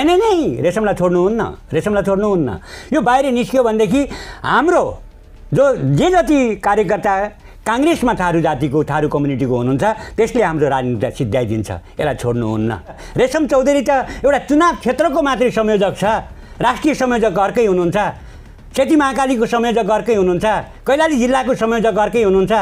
नहीं रेशमलाई छोड्नुहुन्न यो बाहिर निस्क्यो भनेदेखि हाम्रो जे जति कार्यकर्ता काङ्ग्रेसमा थारू जातिको थारू कम्युनिटीको हुनुहुन्छ त्यसले हाम्रो राजनीति सिद्ध्याइदिन्छ यसलाई छोड्नुहुन्न रेशम चौधरी त एउटा चुनाव क्षेत्रको मात्रै संयोजक छ राष्ट्रिय संयोजक अर्कै हुनुहुन्छ सेती महाकालीको संयोजक अर्कै हुनुहुन्छ कैलाली जिल्लाको संयोजक अर्कै हुनुहुन्छ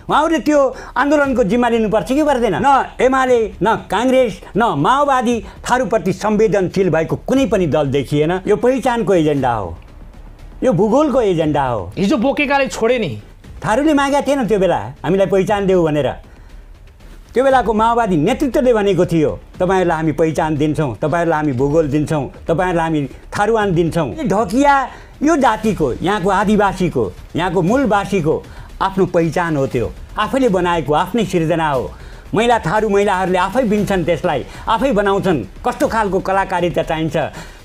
उहाँहरूले त्यो आन्दोलनको जिम्मा लिनुपर्छ कि पर्दैन न एमाले न काङ्ग्रेस न माओवादी थारूप्रति संवेदनशील भएको कुनै पनि दल देखिएन यो पहिचानको एजेन्डा हो यो भूगोलको एजेन्डा हो हिजो बोकेकाले छोडे नि थारूले मागेका थिएन त्यो बेला हामीलाई पहिचान देऊ भनेर त्यो बेलाको माओवादी नेतृत्वले भनेको थियो तपाईहरुलाई हामी पहिचान दिन्छौं तपाईहरुलाई हामी भूगोल दिन्छौं तपाईहरुलाई हामी थारूवान दिन्छौं ढोकिया यो जातिको यहाँको आदिवासीको यहाँको मूलवासीको आफ्नो पहिचान हो त्यो आफैले बनाएको आफ्नै सृजना हो थारू महिलाहरूले आफै बिन्छन् त्यसलाई आफै बनाउँछन् कस्तो खालको कलाकारिता चाहिन्छ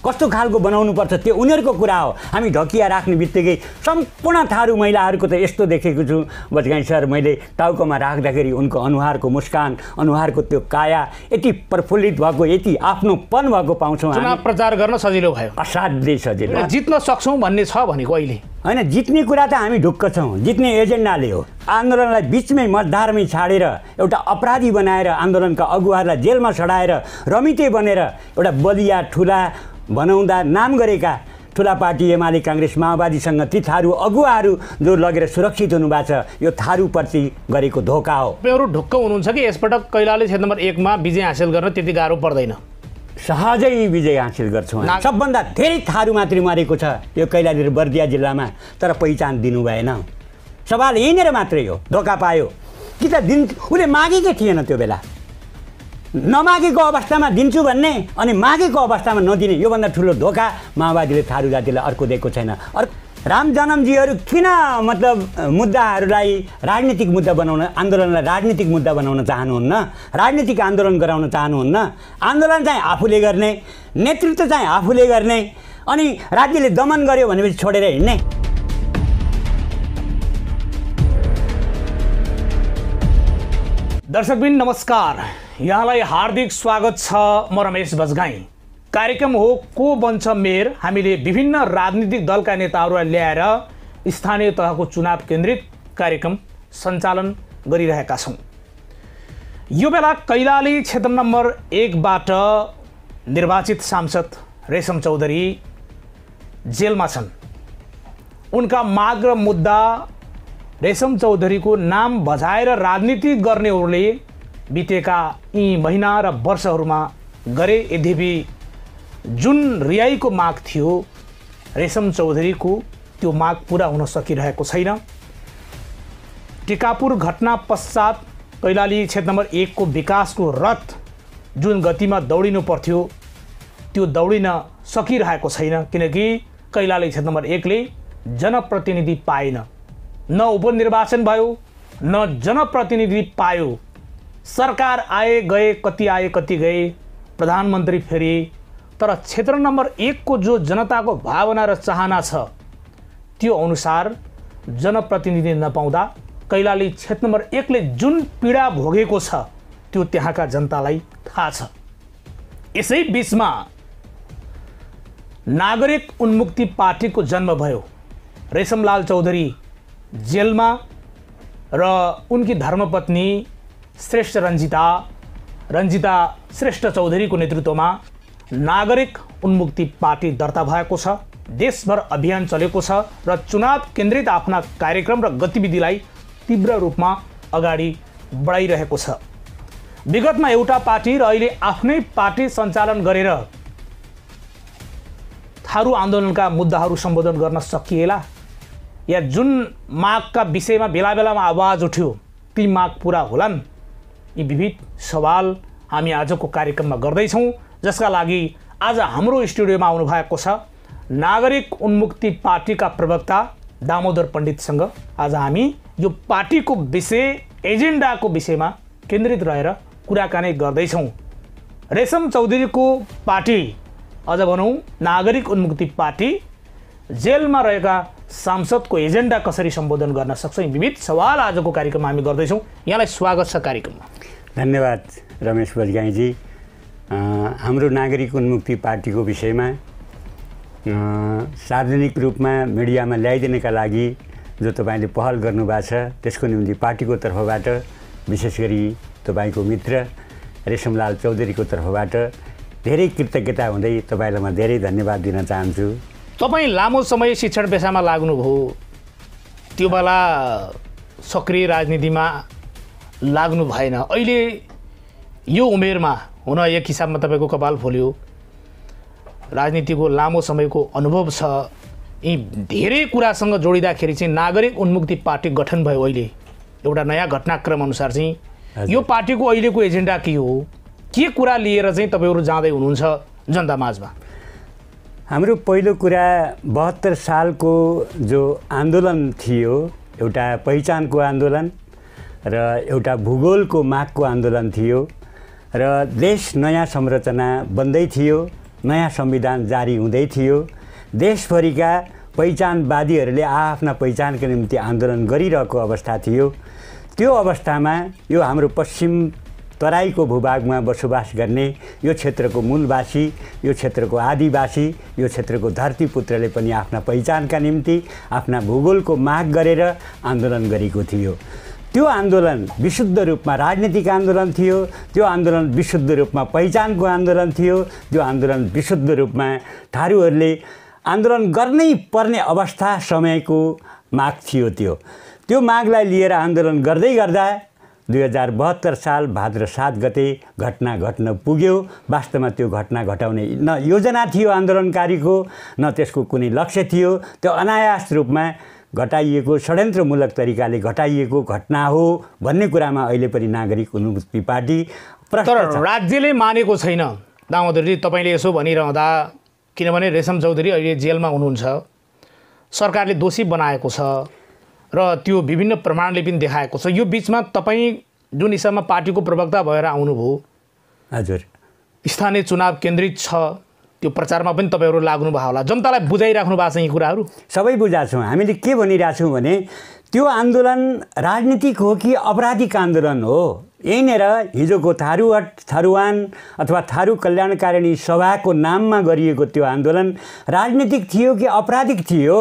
कस्तो खालको बनाउनु पर्छ त्यो उनीहरुको कुरा हो हामी ढकिया राख्ने बित्तिकै सम्पूर्ण थारू महिलाहरूको त यस्तो देखेको छु बजगाई सर मैले टाउकोमा राख्दाखेरि उनको अनुहारको मुस्कान अनुहारको त्यो काया यति प्रफुल्लित भएको यति आफ्नोपन भएको पाउँछौं हामी चुनाव प्रचार गर्न सजिलो भयो असाध्यै सजिलो जित्न सक्छौं भन्ने छ भनेको अहिले हैन जित्ने कुरा त हामी ढुक्क छौं जित्ने एजेन्डाले हो आन्दोलनलाई बीचमै मतधारमै छाडेर एउटा अपराधी बनाएर आन्दोलनका अगुवाहरूलाई जेलमा सडाएर रमिते बनेर एउटा बलिया ठुला बनाउँदा नाम गरेका ठुला पार्टी एमाले काङ्ग्रेस माओवादीसँग ती थारू अगुवाहरू जो लगेर सुरक्षित हुनुभएको छ यो थारूप्रति गरेको धोका हो तपाईहरु ढुक्क हुनुहुन्छ कि यसपटक कैलाली क्षेत्र नम्बर 1 मा विजय हासिल गर्न त्यति गाह्रो पर्दैन सहजै विजय हासिल गर्छौं सबभन्दा धेरै थारू मात्रै मरेको छ यो कैलाली र बर्दिया जिल्लामा तर पहिचान दिनु भएन सवाल यहीँनेर मात्रै हो धोका पायो कि त दिन उले मागेकै थिएन त्यो बेला नमागेको अवस्थामा दिन्छु भन्ने अनि मागेको अवस्थामा नदिने यो भन्दा ठुलो धोका माओवादीले थारू जातिलाई अर्को दिएको छैन राम जन्मजीहरू किन मतलब मुद्दाहरूलाई राजनीतिक मुद्दा बनाउन आन्दोलनलाई राजनीतिक मुद्दा बनाउन चाहनुहुन्न राजनीतिक आन्दोलन गराउन चाहनुहुन्न आन्दोलन चाहिँ आफूले गर्ने नेतृत्व चाहिँ आफूले गर्ने अनि राज्यले दमन गर्यो भनेपछि छोडेर हिड्ने दर्शकबिन नमस्कार यहाँलाई हार्दिक स्वागत छ म रमेश बजगाई कार्यक्रम हो को बन्छ मेयर हामीले विभिन्न राजनीतिक दलका नेताहरूलाई ल्याएर स्थानीय तहको चुनाव केन्द्रित कार्यक्रम सञ्चालन गरिरहेका छौं यो बेला कैलाली क्षेत्र नम्बर 1 बाट निर्वाचित सांसद रेशम चौधरी जेलमा छन् उनका माग र मुद्दा रेशम चौधरीको नाम बजाएर राजनीति गर्नेहरूले बितेका यी महिना र वर्षहरूमा गरे यद्यपि जुन रियाईको माग थियो रेशम चौधरीको त्यो माग पूरा हुन सकिरहेको छैन टिकापुर घटना पश्चात कैलाली क्षेत्र नम्बर 1 को विकासको रथ जुन गतिमा दौडिनु पर्थ्यो त्यो दौडिन सकिरहेको छैन किनकि कैलाली क्षेत्र नम्बर 1 ले जनप्रतिनिधि पाएन न उपनिर्वाचन भयो न जनप्रतिनिधि पायो सरकार आए गए कति गए प्रधानमन्त्री फेरि तर क्षेत्र नम्बर 1 को जो जनताको भावना र चाहना छ त्यो अनुसार जनप्रतिनिधि नपाउँदा कैलाली क्षेत्र नम्बर 1 ले जुन पीडा भोगेको छ त्यो त्यहाँका जनतालाई थाहा छ यसै बीचमा नागरिक उन्मुक्ति पार्टीको जन्म भयो रेशमलाल चौधरी जेलमा र उनकी धर्मपत्नी श्रेष्ठ रञ्जिता श्रेष्ठ चौधरीको नेतृत्वमा नागरिक उन्मुक्ति पार्टी दर्ता भएको छ देशभर अभियान चलेको छ र चुनाव केन्द्रित आफ्ना कार्यक्रम र गतिविधिलाई तीव्र रूपमा अगाडि बढाइरहेको छ विगतमा एउटा पार्टी र अहिले आफ्नै पार्टी सञ्चालन गरेर थारू आन्दोलनका मुद्दाहरू सम्बोधन गर्न सकिएला या जुन मागका विषयमा बेला बेलामा आवाज उठ्यो ती माग पूरा होलान् यी विविध सवाल हामी आजको कार्यक्रममा गर्दैछौं जसका लागि आज हाम्रो स्टुडियोमा आउनु भएको छ नागरिक उन्मुक्ति पार्टीका प्रवक्ता दामोदर पण्डितसँग आज हामी यो पार्टीको विषय एजेन्डाको विषयमा केन्द्रित रहेर कुराकानी गर्दैछौं रेशम चौधरीको पार्टी अझ भनौं नागरिक उन्मुक्ति पार्टी जेलमा रहेका सांसदको एजेन्डा कसरी सम्बोधन गर्न सक्छ यी विविध सवाल आजको कार्यक्रममा हामी गर्दैछौं यहाँलाई स्वागत छ कार्यक्रममा धन्यवाद रमेश बजगाईजी हाम्रो नागरिक उन्मुक्ति पार्टीको विषयमा सार्वजनिक रूपमा मिडियामा ल्याइदिनका लागि जो तपाईँले पहल गर्नुभएको छ त्यसको निम्ति पार्टीको तर्फबाट विशेष गरी तपाईँको मित्र रेशमलाल चौधरीको तर्फबाट धेरै कृतज्ञता हुँदै तपाईँलाई म धेरै धन्यवाद दिन चाहन्छु। तपाईँ लामो समय शिक्षण पेसामा लाग्नुभयो, त्यो बेला सक्रिय राजनीतिमा लाग्नु भएन। अहिले यो उमेरमा हुन एक हिसाबमा तपाईँको कपाल फोल्यो, राजनीतिको लामो समयको अनुभव छ। यी धेरै कुरासँग जोडिँदाखेरि चाहिँ नागरिक उन्मुक्ति पार्टी गठन भयो। अहिले एउटा नयाँ घटनाक्रम अनुसार चाहिँ यो पार्टीको अहिलेको एजेन्डा के हो, के कुरा लिएर चाहिँ तपाईँहरू जाँदै हुनुहुन्छ जनता माझमा? हाम्रो पहिलो कुरा 72 सालको जो आन्दोलन थियो, एउटा पहिचानको आन्दोलन र एउटा भूगोलको मागको आन्दोलन थियो र देश नयाँ संरचना बन्दै थियो, नयाँ संविधान जारी हुँदै थियो। देशभरिका पहिचानवादीहरूले आफ्ना पहिचानका निम्ति आन्दोलन गरिरहेको अवस्था थियो। त्यो अवस्थामा यो हाम्रो पश्चिम तराईको भूभागमा बसोबास गर्ने यो क्षेत्रको मूलवासी, यो क्षेत्रको आदिवासी, यो क्षेत्रको धरतीपुत्रले पनि आफ्ना पहिचानका निम्ति आफ्ना भूगोलको माग गरेर आन्दोलन गरेको थियो। त्यो आन्दोलन विशुद्ध रूपमा राजनीतिक आन्दोलन थियो, त्यो आन्दोलन विशुद्ध रूपमा पहिचानको आन्दोलन थियो, त्यो आन्दोलन विशुद्ध रूपमा थारूहरूले आन्दोलन गर्नै पर्ने अवस्था समयको माग थियो। त्यो मागलाई लिएर आन्दोलन गर्दै गर्दा 2072 साल भाद्र 7 गते घटना घट्न पुग्यो। वास्तवमा त्यो घटना घटाउने न योजना थियो आन्दोलनकारीको, न त्यसको कुनै लक्ष्य थियो। त्यो अनायास रूपमा घटाइएको, षड्यन्त्रमूलक तरिकाले घटाइएको घटना हो भन्ने कुरामा अहिले पनि नागरिक उन्मुक्ति पार्टी तर राज्यले मानेको छैन। दामोदरजी, तपाईँले यसो भनिरहँदा, किनभने रेशम चौधरी अहिले जेलमा हुनुहुन्छ, सरकारले दोषी बनाएको छ र त्यो विभिन्न प्रमाणले पनि देखाएको छ। यो बिचमा तपाईँ जुन हिसाबमा पार्टीको प्रवक्ता भएर आउनुभयो, हजुर, स्थानीय चुनाव केन्द्रित छ, त्यो प्रचारमा पनि तपाईँहरू लाग्नुभयो होला, जनतालाई बुझाइराख्नु भएको छ यी कुराहरू? सबै बुझाएको छौँ। हामीले के भनिरहेछौँ भने त्यो आन्दोलन राजनीतिक हो कि अपराधिक आन्दोलन हो? यहीँनिर हिजोको थारूहट, थारूवान अथवा थारू कल्याणकारिणी सभाको नाममा गरिएको त्यो आन्दोलन राजनीतिक थियो कि अपराधिक थियो?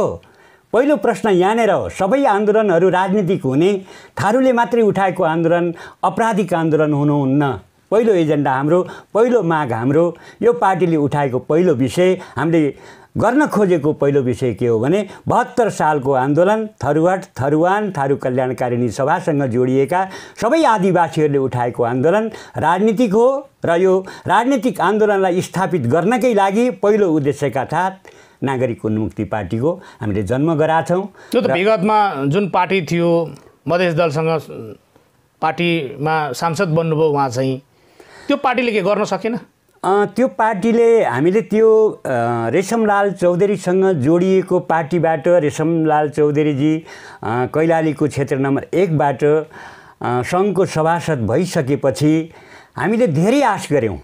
पहिलो प्रश्न यहाँनिर हो। सबै आन्दोलनहरू राजनीतिक हुने, थारूले मात्रै उठाएको आन्दोलन अपराधिक आन्दोलन हुनुहुन्न। पहिलो एजेन्डा हाम्रो, पहिलो माग हाम्रो, यो पार्टीले उठाएको पहिलो विषय, हामीले गर्न खोजेको पहिलो विषय के हो भने 72 सालको आन्दोलन, थारूहट, थारूवान, थारू कल्याणकारिणी सभासँग जोडिएका सबै आदिवासीहरूले उठाएको आन्दोलन राजनीतिक हो र यो राजनीतिक आन्दोलनलाई स्थापित गर्नकै लागि पहिलो उद्देश्यका साथ नागरिक उन्मुक्ति पार्टीको हामीले जन्म गराएको छौँ। त्यो त विगतमा जुन पार्टी थियो, मधेस दलसँग पार्टीमा सांसद बन्नुभयो उहाँ चाहिँ, त्यो पार्टीले के गर्न सकेन? त्यो पार्टीले, हामीले त्यो रेशमलाल चौधरीसँग जोडिएको पार्टीबाट रेशमलाल चौधरीजी कैलालीको क्षेत्र नम्बर 1 बाट सङ्घको सभासद भइसकेपछि हामीले धेरै आश गऱ्यौँ।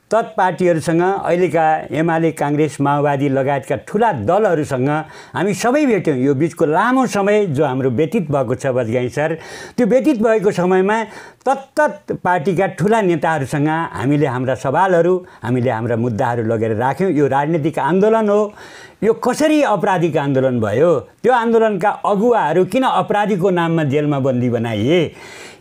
तत्पार्टीहरूसँग, अहिलेका एमाले, काङ्ग्रेस, माओवादी लगायतका ठुला दलहरूसँग हामी सबै भेट्यौँ। यो बिचको लामो समय जो हाम्रो व्यतीत भएको छ बजगाई सर, त्यो व्यतीत भएको समयमा तत्त पार्टीका ठुला नेताहरूसँग हामीले हाम्रा सवालहरू, हामीले हाम्रा मुद्दाहरू लगेर राख्यौँ। यो राजनीतिक आन्दोलन हो, यो कसरी अपराधिक आन्दोलन भयो? त्यो आन्दोलनका अगुवाहरू किन अपराधीको नाममा जेलमा बन्दी बनाइए?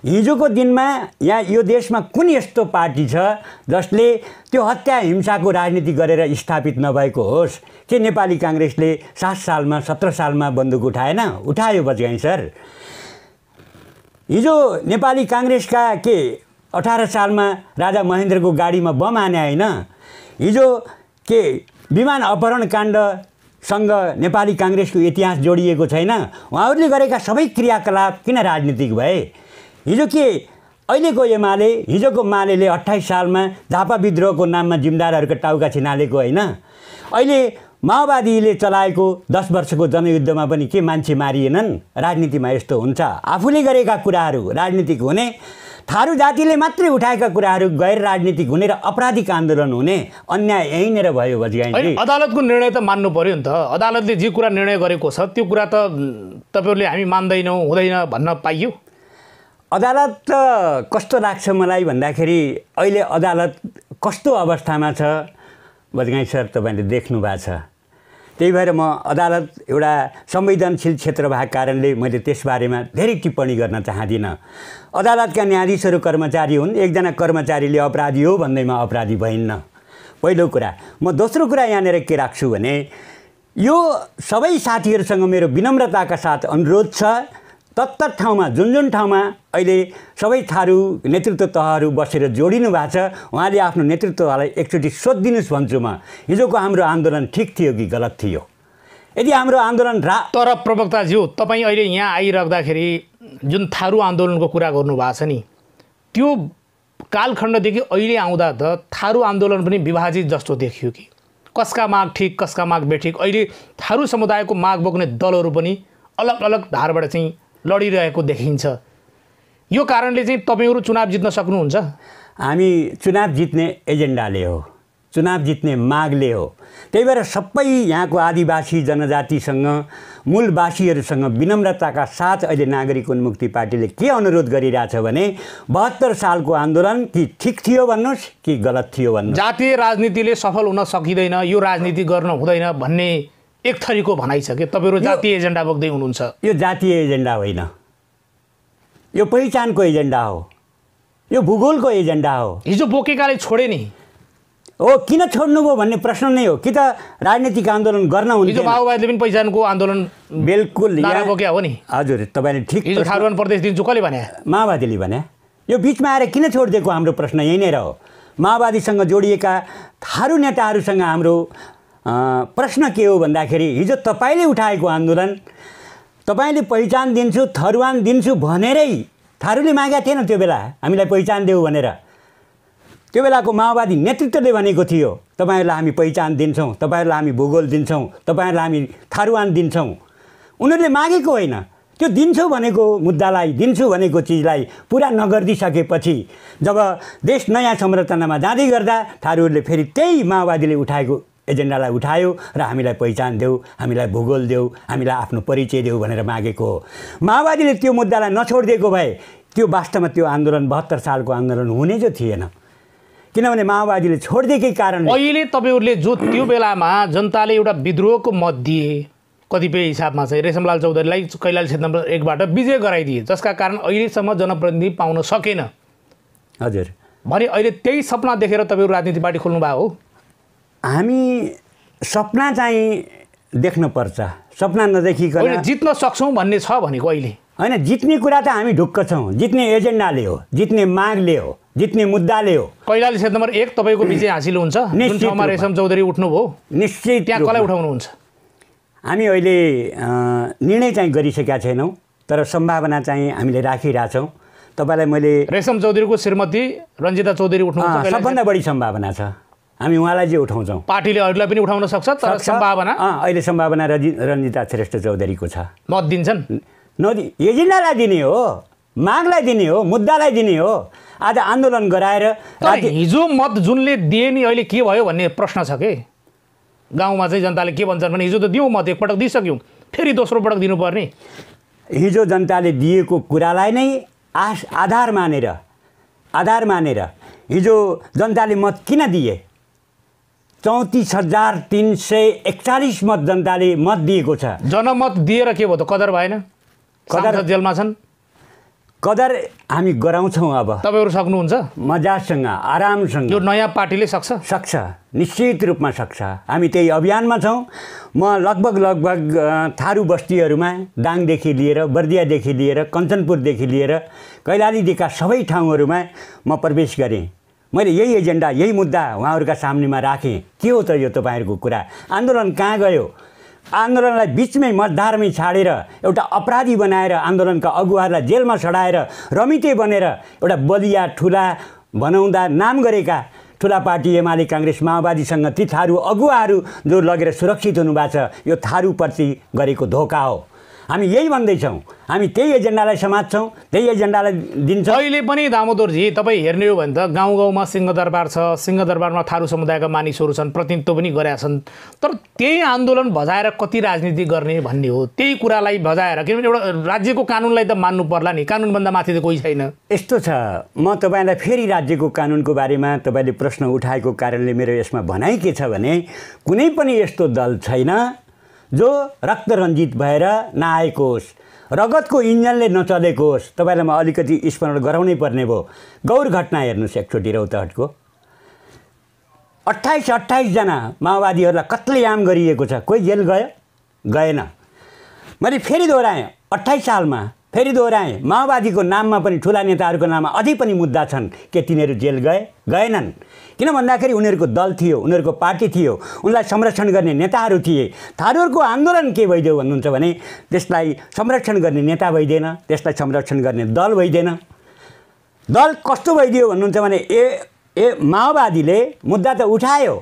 हिजोको दिनमा यहाँ यो देशमा कुन यस्तो पार्टी छ जसले त्यो हत्या हिंसाको राजनीति गरेर स्थापित नभएको होस्? के नेपाली काङ्ग्रेसले 7 सालमा 17 सालमा बन्दुक उठाएन? उठायो बजगाई सर। हिजो नेपाली काङ्ग्रेसका के 18 सालमा राजा महेन्द्रको गाडीमा बम हाने होइन? हिजो के विमान अपहरण काण्डसँग नेपाली काङ्ग्रेसको इतिहास जोडिएको छैन? उहाँहरूले गरेका सबै क्रियाकलाप किन राजनीतिक भए? हिजो के अहिलेको एमाले, हिजोको मालेले 28 सालमा झापा विद्रोहको नाममा जिम्मेदारहरूको टाउका छिनालेको होइन? अहिले माओवादीले चलाएको 10 वर्षको जनयुद्धमा पनि के मान्छे मारिएनन्? राजनीतिमा यस्तो हुन्छ। आफूले गरेका कुराहरू राजनीतिक हुने, थारू जातिले मात्रै उठाएका कुराहरू गैर राजनीतिक हुने र अपराधिक आन्दोलन हुने, अन्याय यहीँनिर भयो बजगाईजी। अदालतको निर्णय त मान्नु पर्यो नि त। अदालतले जे कुरा निर्णय गरेको छ त्यो कुरा त तपाईँहरूले हामी मान्दैनौँ, हुँदैन भन्न पाइयो? अदालत कस्तो लाग्छ मलाई भन्दाखेरि अहिले अदालत कस्तो अवस्थामा छ बजगाई सर तपाईँले देख्नु भएको छ। त्यही भएर म अदालत एउटा संवेदनशील क्षेत्र भएको कारणले मैले त्यसबारेमा धेरै टिप्पणी गर्न चाहदिनँ। अदालतका न्यायाधीशहरू कर्मचारी हुन्, एकजना कर्मचारीले अपराधी हो भन्दैमा अपराधी भइन्न, पहिलो कुरा। म दोस्रो कुरा यहाँनिर के राख्छु भने यो सबै साथीहरूसँग मेरो विनम्रताका साथ अनुरोध छ, तत्त ठाउँमा जुन ठाउँमा अहिले सबै थारू नेतृत्व तहहरू बसेर जोडिनु भएको छ, उहाँले आफ्नो नेतृत्वलाई एकचोटि सोधिदिनुहोस् भन्छु म, हिजोको हाम्रो आन्दोलन ठिक थियो कि गलत थियो? यदि हाम्रो आन्दोलन तर प्रवक्ताज्यू, तपाईँ अहिले यहाँ आइराख्दाखेरि जुन थारू आन्दोलनको कुरा गर्नुभएको छ नि, त्यो कालखण्डदेखि अहिले आउँदा त थारू आन्दोलन पनि विभाजित जस्तो देखियो कि कसका माग ठिक कसका माग बेठिक। अहिले थारू समुदायको माग बोक्ने दलहरू पनि अलग अलग धारबाट चाहिँ लडिरहेको देखिन्छ। यो कारणले चाहिँ तपाईँहरू चुनाव जित्न सक्नुहुन्छ? हामी चुनाव जित्ने एजेन्डाले हो, चुनाव जित्ने मागले हो। त्यही भएर सबै यहाँको आदिवासी जनजातिसँग मूलवासीहरूसँग विनम्रताका साथ अहिले नागरिक उन्मुक्ति पार्टीले के अनुरोध गरिरहेछ भने 72 सालको आन्दोलन कि ठिक थियो भन्नुहोस् कि गलत थियो भन्नुहोस्। जातीय राजनीतिले सफल हुन सकिँदैन, यो राजनीति गर्न हुँदैन भन्ने एक थरीको भनाइ छ कि तपाईँहरू जातीय एजेन्डा बोक्दै हुनुहुन्छ। यो जातीय एजेन्डा होइन, यो पहिचानको एजेन्डा हो, यो भूगोलको एजेन्डा हो। हिजो बोकेकाले छोडे नि हो, किन छोड्नुभयो भन्ने प्रश्न नै हो कि त राजनीतिक आन्दोलन गर्न हुन्थ्यो। हिजो माओवादीले पनि पहिचानको आन्दोलन बिल्कुल नारा बोक्या हो नि। हजुर, तपाईँले ठिक। हिजो थारुवान प्रदेश दिन्छु कसले भने? माओवादीले भने। यो बिचमा आएर किन छोडिदिएको हाम्रो प्रश्न यही नै हो। माओवादीसँग जोडिएका थारू नेताहरूसँग हाम्रो प्रश्न के हो भन्दाखेरि हिजो तपाईँले उठाएको आन्दोलन, तपाईँले पहिचान दिन्छु थरुवान दिन्छु भनेरै थारूले मागेका थिएन त्यो बेला हामीलाई पहिचान देऊ भनेर। त्यो बेलाको माओवादी नेतृत्वले भनेको थियो तपाईँहरूलाई हामी पहिचान दिन्छौँ, तपाईँहरूलाई हामी भूगोल दिन्छौँ, तपाईँहरूलाई हामी थारुवान दिन्छौँ। उनीहरूले मागेको होइन, त्यो दिन्छौँ भनेको मुद्दालाई, दिन्छु भनेको चिजलाई पुरा नगरिदिसकेपछि जब देश नयाँ संरचनामा जाँदै गर्दा थारूहरूले फेरि त्यही माओवादीले उठाएको एजेन्डालाई उठायो र हामीलाई पहिचान देऊ, हामीलाई भूगोल देऊ, हामीलाई आफ्नो परिचय देऊ भनेर मागेको हो। माओवादीले त्यो मुद्दालाई नछोडिदिएको भए त्यो वास्तवमा त्यो आन्दोलन 72 सालको आन्दोलन हुने जो थिएन, किनभने माओवादीले छोडिदिएकै कारणले। अहिले तपाईँहरूले जो त्यो बेलामा जनताले एउटा विद्रोहको मत दिए, कतिपय हिसाबमा चाहिँ रेशमलाल चौधरीलाई कैलाली क्षेत्र नम्बर 1 बाट विजय गराइदिए, जसका कारण अहिलेसम्म जनप्रतिनिधि पाउन सकेन। हजुर, भने अहिले त्यही सपना देखेर तपाईँहरू राजनीति पार्टी खोल्नु भएको हो? हामी सपना चाहिँ देख्नुपर्छ, सपना नदेखिकन जित्न सक्छौँ भन्ने छ भनेको अहिले होइन। जित्ने कुरा त हामी ढुक्क छौँ, जित्ने एजेन्डाले हो, जित्ने मागले हो, जित्ने मुद्दाले हो। कैलाली क्षेत्र नम्बर 1 तपाईँको विजय हासिल हुन्छ? जुन ठाउँमा रेशम चौधरी उठ्नुभयो निश्चित त्यहाँ कसलाई उठाउनुहुन्छ? हामी अहिले निर्णय चाहिँ गरिसकेका छैनौँ, तर सम्भावना चाहिँ हामीले राखिरहेछौँ। तपाईँलाई मैले रेशम चौधरीको श्रीमती रञ्जिता चौधरी उठ्नुहुन्छ? सबभन्दा बढी सम्भावना छ, हामी उहाँलाई चाहिँ उठाउँछौँ। पार्टीले अरूलाई पनि उठाउन सक्छ, तर सम्भावना अहिले सम्भावना रञ्जिता श्रेष्ठ चौधरीको छ। मत दिन्छन्? एजेन्डालाई दिने हो, मागलाई दिने हो, मुद्दालाई दिने हो। आज आन्दोलन गराएर हिजो मत जुनले दिए नि अहिले के भयो भन्ने प्रश्न छ के गाउँमा चाहिँ जनताले के भन्छन् भने हिजो त दियौँ मत, एकपटक दिइसक्यौँ, फेरि दोस्रो पटक दिनुपर्ने। हिजो जनताले दिएको कुरालाई नै आधार मानेर हिजो जनताले मत किन दिए? 34,341 मत जनताले मत दिएको छ। जनमत दिएर के भयो त? कदर भएन? कदर जेलमा छन्। कदर हामी गराउँछौँ। अब तपाईँहरू सक्नुहुन्छ? मजासँग आरामसँग। यो नयाँ पार्टीले सक्छ? निश्चित रूपमा सक्छ। हामी त्यही अभियानमा छौँ। म लगभग थारू बस्तीहरूमा दाङदेखि लिएर बर्दियादेखि लिएर कञ्चनपुरदेखि लिएर कैलालीदेखिका सबै ठाउँहरूमा म प्रवेश गरेँ। मैले यही एजेन्डा, यही मुद्दा उहाँहरूका सामनेमा राखेँ। के हो त यो तपाईँहरूको कुरा? आन्दोलन कहाँ गयो? आन्दोलनलाई बिचमै मतधारमै छाडेर एउटा अपराधी बनाएर आन्दोलनका अगुवाहरूलाई जेलमा सडाएर रमिते बनेर एउटा बलिया ठुला बनाउँदा नाम गरेका ठुला पार्टी एमाले काङ्ग्रेस माओवादीसँग ती थारू अगुवाहरू जो लगेर सुरक्षित हुनुभएको छ, यो थारूप्रति गरेको धोका हो। हामी यही भन्दैछौँ, हामी त्यही एजेन्डालाई समात्छौँ, त्यही एजेन्डालाई दिन्छौँ। अहिले पनि दामोदरजी तपाईँ हेर्ने हो भने त गाउँ गाउँमा सिंहदरबार छ, सिंहदरबारमा थारू समुदायका मानिसहरू छन्, प्रतिनिधित्व पनि गरेका छन्, तर त्यही आन्दोलन भजाएर कति राजनीति गर्ने भन्ने हो। त्यही कुरालाई भजाएर, किनभने एउटा राज्यको कानुनलाई त मान्नु पर्ला नि, कानुनभन्दा माथि त कोही छैन। यस्तो छ, म तपाईँलाई फेरि राज्यको कानुनको बारेमा तपाईँले प्रश्न उठाएको कारणले मेरो यसमा भनाइ के छ भने कुनै पनि यस्तो दल छैन जो रक्तरञ्जित भएर नआएको होस्, रगतको इन्जनले नचलेको होस्। तपाईँलाई म अलिकति स्मरण गराउनै पर्ने भयो। गौर घटना हेर्नुहोस् एकचोटि रौतहटको 28 जना माओवादीहरूलाई कत्लेआम गरिएको छ। कोही जेल गयो? गएन। मैले फेरि दोहोऱ्याएँ, 28 सालमा फेरि दोहोऱ्याएँ, माओवादीको नाममा पनि ठुला नेताहरूको नाममा अझै पनि मुद्दा छन्। के तिनीहरू जेल गए? गएनन्। किन भन्दाखेरि उनीहरूको दल थियो, उनीहरूको पार्टी थियो, उनलाई संरक्षण गर्ने नेताहरू थिए। थारूहरूको आन्दोलन के भइदियो भन्नुहुन्छ भने त्यसलाई संरक्षण गर्ने नेता भइदिएन, त्यसलाई संरक्षण गर्ने दल भइदिएन। दल कस्तो भइदियो भन्नुहुन्छ भने माओवादीले मुद्दा त उठायो,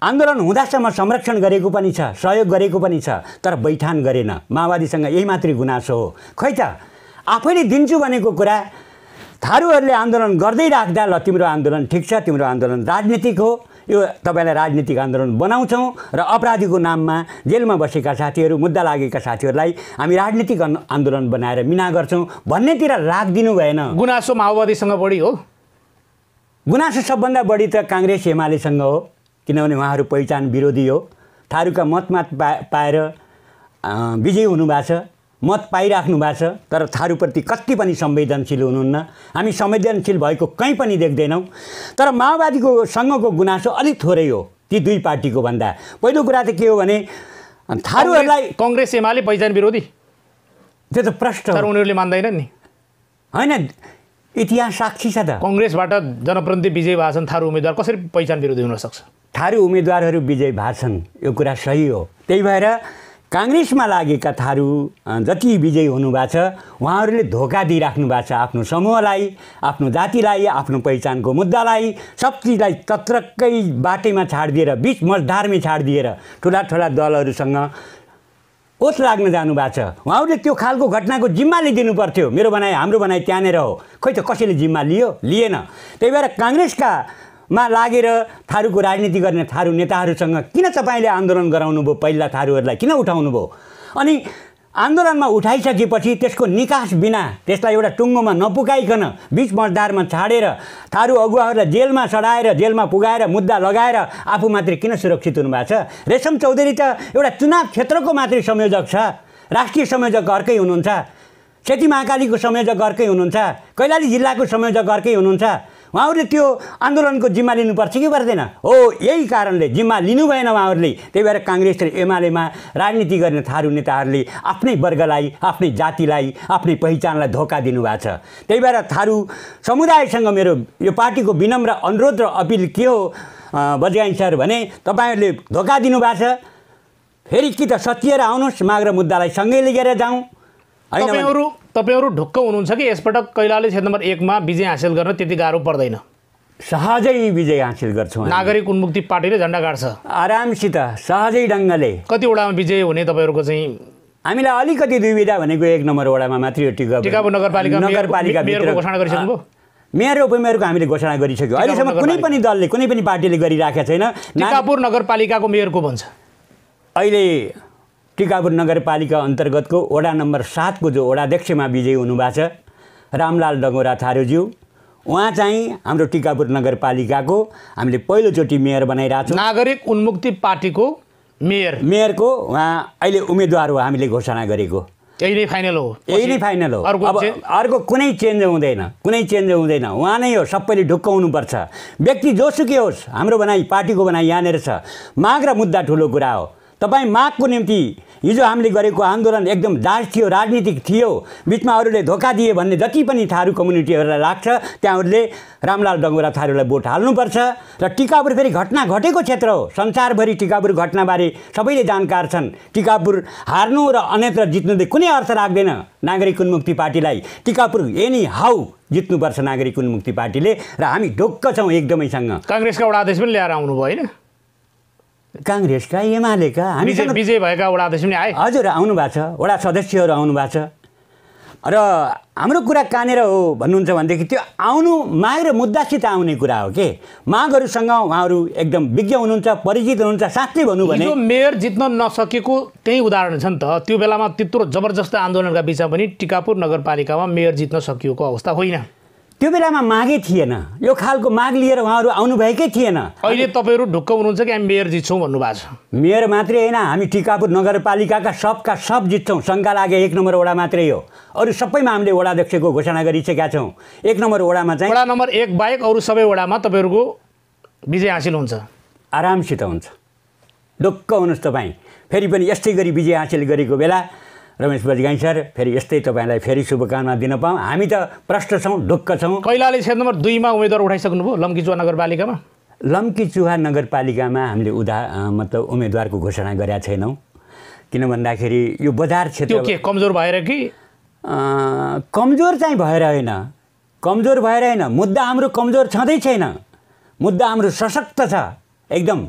आन्दोलन हुँदासम्म संरक्षण गरेको पनि छ, सहयोग गरेको पनि छ, तर बैठान गरेन। माओवादीसँग यही मात्रै गुनासो हो। खै त आफैले दिन्छु भनेको कुरा थारूहरूले आन्दोलन गर्दै राख्दा ल तिम्रो आन्दोलन ठिक छ, तिम्रो आन्दोलन राजनीतिक हो, यो तपाईँलाई राजनीतिक आन्दोलन बनाउँछौँ र अपराधीको नाममा जेलमा बसेका साथीहरू, मुद्दा लागेका साथीहरूलाई हामी राजनीतिक आन्दोलन बनाएर मिना गर्छौँ भन्नेतिर राखिदिनु भएन। गुनासो माओवादीसँग बढी हो। गुनासो सबभन्दा बढी त काङ्ग्रेस एमालेसँग हो, किनभने उहाँहरू पहिचान विरोधी हो। थारूका मत पाएर विजयी हुनुभएको छ, मत पाइराख्नु भएको छ, तर थारूप्रति कति पनि संवेदनशील हुनुहुन्न। हामी संवेदनशील भएको कहीँ पनि देख्दैनौँ। तर माओवादीको सँगको गुनासो अलिक थोरै हो ती दुई पार्टीको भन्दा। पहिलो कुरा त के हो भने थारूहरूलाई काङ्ग्रेस एमाले पहिचान विरोधी, त्यो त प्रश्न तर उनीहरूले मान्दैनन् नि। होइन, इतिहास साक्षी छ त। काङ्ग्रेसबाट जनप्रतिनिधि विजय भएको छन्, थारू उम्मेदवार कसरी पहिचान विरोधी हुनसक्छ? थारू उम्मेदवारहरू विजय भएको छन्, यो कुरा सही हो। त्यही भएर काङ्ग्रेसमा लागेका थारू जति विजयी हुनुभएको छ उहाँहरूले धोका दिइराख्नु भएको छ आफ्नो समूहलाई, आफ्नो जातिलाई, आफ्नो पहिचानको मुद्दालाई, सब चिजलाई तत्रक्कै बाटैमा छाडिदिएर, बिच मझधारमै छाडिदिएर ठुला ठुला दलहरूसँग ओत लाग्न जानुभएको छ। उहाँहरूले त्यो खालको घटनाको जिम्मा लिइदिनु पर्थ्यो। मेरो भनाइ, हाम्रो भनाइ त्यहाँनिर हो। खोइ त कसैले जिम्मा लियो? लिएन। त्यही भएर काङ्ग्रेसमा लागेर थारूको राजनीति गर्ने थारू नेताहरूसँग किन तपाईँले आन्दोलन गराउनु भयो? पहिला थारूहरूलाई किन उठाउनु भयो? अनि आन्दोलनमा उठाइसकेपछि त्यसको निकास बिना, त्यसलाई एउटा टुङ्गोमा नपुगाइकन बिच मझधारमा छाडेर थारू अगुवाहरूलाई जेलमा सडाएर, जेलमा पुगाएर, मुद्दा लगाएर आफू मात्रै किन सुरक्षित हुनुभएको छ? रेशम चौधरी त एउटा चुनाव क्षेत्रको मात्रै संयोजक छ, राष्ट्रिय संयोजक अर्कै हुनुहुन्छ, सेती महाकालीको संयोजक अर्कै हुनुहुन्छ, कैलाली जिल्लाको संयोजक अर्कै हुनुहुन्छ। उहाँहरूले त्यो आन्दोलनको जिम्मा लिनुपर्छ कि पर्दैन? हो, यही कारणले जिम्मा लिनु भएन उहाँहरूले। त्यही भएर काङ्ग्रेस र एमालेमा राजनीति गर्ने थारू नेताहरूले आफ्नै वर्गलाई, आफ्नै जातिलाई, आफ्नै पहिचानलाई धोका दिनुभएको छ। त्यही भएर थारू समुदायसँग मेरो यो पार्टीको विनम्र अनुरोध र अपिल के हो बजगाई सर भने तपाईँहरूले धोका दिनुभएको छ। फेरि कि त सचिएर आउनुहोस्, माग र मुद्दालाई सँगै लिएर जाउँ। तपाईहरू ढुक्क हुनुहुन्छ कि यसपटक कैलाली क्षेत्र नम्बर 1 मा विजय हासिल गर्न त्यति गाह्रो पर्दैन? सहजै विजय हासिल गर्छौँ। नागरिक उन्मुक्ति पार्टीले झन्डा गाड्छ आरामसित, सहजै ढङ्गले। कति वडामा विजय हुने तपाईँहरूको चाहिँ? हामीलाई अलिकति दुविधा भनेको 1 नम्बर वडामा मात्रै हो। टिकापुर नगरपालिका मेयरको घोषणा गरिसक्नुभयो? मेयर उपमेयरको हामीले घोषणा गरिसक्यो। अहिलेसम्म कुनै पनि दलले, कुनै पनि पार्टीले गरिराखेको छैन। टिकापुर नगरपालिकाको मेयरको भन्छ अहिले टिकापुर नगरपालिका अन्तर्गतको वडा नम्बर 7 को जो वडाध्यक्षमा विजयी हुनुभएको छ रामलाल डङ्गोरा थारूज्यू, उहाँ चाहिँ हाम्रो टिकापुर नगरपालिकाको हामीले पहिलोचोटि मेयर बनाइरहेको छौँ। नागरिक उन्मुक्ति पार्टीको मेयरको उहाँ अहिले उम्मेदवार हो हामीले घोषणा गरेको। यही नै फाइनल हो? यही नै फाइनल हो। अब अर्को कुनै चेन्ज हुँदैन, कुनै चेन्ज हुँदैन। उहाँ नै हो, सबैले ढुक्क हुनुपर्छ। व्यक्ति जोसुकै होस्, हाम्रो भनाइ, पार्टीको भनाइ यहाँनिर छ। माग र मुद्दा ठुलो कुरा हो। तपाईँ मागको निम्ति हिजो हामीले गरेको आन्दोलन एकदम जाँच थियो, राजनीतिक थियो, बिचमा अरूले धोका दिए भन्ने जति पनि थारू कम्युनिटीहरूलाई लाग्छ त्यहाँहरूले रामलाल डङ्गोरा थारूलाई भोट हाल्नुपर्छ। र टिकापुर फेरि घटना घटेको क्षेत्र हो, संसारभरि टिकापुर घटनाबारे सबैले जानकार छन्। टिकापुर हार्नु र अन्यत्र जित्नु कुनै अर्थ राख्दैन नागरिक उन्मुक्ति पार्टीलाई। टिकापुर एनी हाउ जित्नुपर्छ नागरिक उन्मुक्ति पार्टीले, र हामी ढुक्क छौँ एकदमैसँग। काङ्ग्रेसका वडा अध्यक्ष पनि ल्याएर आउनुभयो होइन? काङ्ग्रेसका एमालेका हामीसँग विजय भएका वडा अध्यक्ष पनि आए। हजुर आउनु भएको छ, वडा सदस्यहरू आउनु भएको छ। र हाम्रो कुरा कहाँनिर हो भन्नुहुन्छ भनेदेखि त्यो आउनु माग र मुद्दासित आउने कुरा हो के। मागहरूसँग उहाँहरू एकदम विज्ञ हुनुहुन्छ, परिचित हुनुहुन्छ। साँच्चै भनौँ भने मेयर जित्न नसकेको त्यही उदाहरण छ नि त। त्यो बेलामा त्यत्रो जबरजस्त आन्दोलनका बिचमा पनि टिकापुर नगरपालिकामा मेयर जित्न सकिएको अवस्था होइन। त्यो बेलामा मागै थिएन, यो खालको माग लिएर उहाँहरू आउनुभएकै थिएन। अहिले तपाईँहरू ढुक्क हुनुहुन्छ कि हामी मेयर जित्छौँ भन्नुभएको छ। मेयर मात्रै होइन, हामी टिकापुर नगरपालिकाका सबका सब जित्छौँ। शङ्का लागे 1 नम्बर वडा मात्रै हो, अरू सबैमा हामीले वडा अध्यक्षको घोषणा गरिसकेका छौँ। 1 नम्बर वडामा चाहिँ वडा नम्बर 1 बाहेक अरू सबै वडामा तपाईँहरूको विजय हासिल हुन्छ, आरामसित हुन्छ। ढुक्क हुनुहोस् तपाईँ। फेरि पनि यस्तै गरी विजय हासिल गरेको बेला रमेश बजगाई सर फेरि यस्तै तपाईँलाई फेरि शुभकामना दिन पाऊँ। हामी त प्रष्ट छौँ, ढुक्क छौँ। कैलाली क्षेत्र नम्बर 2 मा उम्मेदवार उठाइसक्नुभयो लम्कीचुवा नगरपालिकामा? लम्कीचुवा नगरपालिकामा हामीले मतलब उम्मेदवारको घोषणा गरेका छैनौँ। किन भन्दाखेरि यो बजार क्षेत्र त्यो के कमजोर भएर कि? कमजोर चाहिँ भएर होइन, कमजोर भएर होइन। मुद्दा हाम्रो कमजोर छँदै छैन, मुद्दा हाम्रो सशक्त छ एकदम।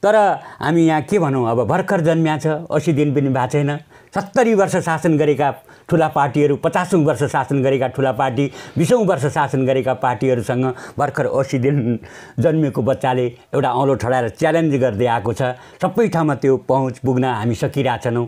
तर हामी यहाँ के भनौँ, अब भर्खर जन्मिया छ, 80 दिन पनि भएको छैन। 70 वर्ष शासन गरेका ठुला पार्टीहरू, 50औं वर्ष शासन गरेका ठुला पार्टी, 20औं वर्ष शासन गरेका पार्टीहरूसँग भर्खर 80 दिन जन्मिएको बच्चाले एउटा औँलो ठडाएर च्यालेन्ज गर्दै आएको छ। सबै ठाउँमा त्यो पहुँच पुग्न हामी सकिरहेछौँ।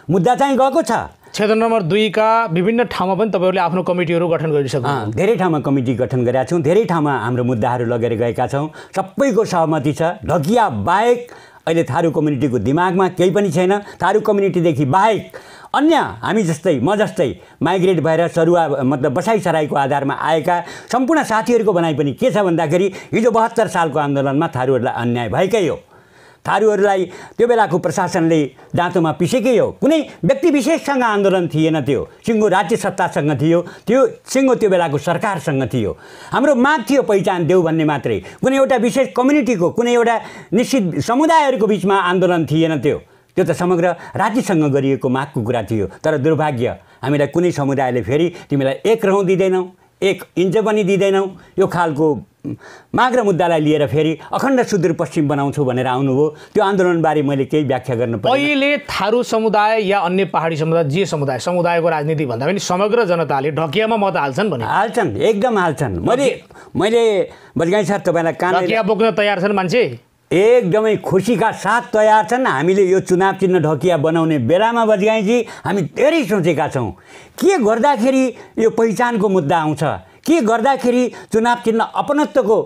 मुद्दा चाहिँ गएको छ। क्षेत्र नम्बर 2 का विभिन्न ठाउँमा पनि तपाईँहरूले आफ्नो कमिटीहरू गठन गरिसक्नु? धेरै ठाउँमा कमिटी गठन गरेका छौँ, धेरै ठाउँमा हाम्रो मुद्दाहरू लगेर गएका छौँ। सबैको सहमति छ। ढकिया बाहेक अहिले थारू कम्युनिटीको दिमागमा केही पनि छैन। थारू कम्युनिटीदेखि बाहेक अन्य हामी जस्तै, म जस्तै माइग्रेट भएर सरुवा मतलब बसाइसराईको आधारमा आएका सम्पूर्ण साथीहरूको भनाइ पनि के छ भन्दाखेरि हिजो 72 सालको आन्दोलनमा थारूहरूलाई अन्याय भएकै हो। थारूहरूलाई त्यो बेलाको प्रशासनले दाँतोमा पिसेकै हो। कुनै व्यक्ति विशेषसँग आन्दोलन थिएन, त्यो सिङ्गो राज्य सत्तासँग थियो, त्यो सिङ्गो त्यो बेलाको सरकारसँग थियो। हाम्रो माग थियो पहिचान देऊ भन्ने मात्रै। कुनै एउटा विशेष कम्युनिटीको, कुनै एउटा निश्चित समुदायहरूको बिचमा आन्दोलन थिएन। त्यो त समग्र राज्यसँग गरिएको मागको कुरा थियो। तर दुर्भाग्य हामीलाई कुनै समुदायले फेरि तिमीलाई 1 रौँ दिँदैनौ, 1 इन्च पनि दिँदैनौ, यो खालको माग र मुद्दालाई लिएर फेरि अखण्ड सुदूरपश्चिम बनाउँछु भनेर आउनुभयो। त्यो आन्दोलनबारे मैले केही व्याख्या गर्न पर्दैन। अहिले थारू समुदाय या अन्य पहाडी समुदाय, जे समुदायको राजनीति भन्दा पनि समग्र जनताले ढकियामा मत हाल्छन् भने? हाल्छन्, एकदम हाल्छन्। मैले बजगाई सर तपाईँलाई ढकिया बोक्न तयार छन् मान्छे? एकदमै खुसीका साथ तयार छन्। हामीले यो चुनाव चिन्ह ढकिया बनाउने बेलामा बजगाईजी हामी धेरै सोचेका छौँ। के गर्दाखेरि यो पहिचानको मुद्दा आउँछ, के गर्दाखेरि चुनाव चिन्ह अपनत्वको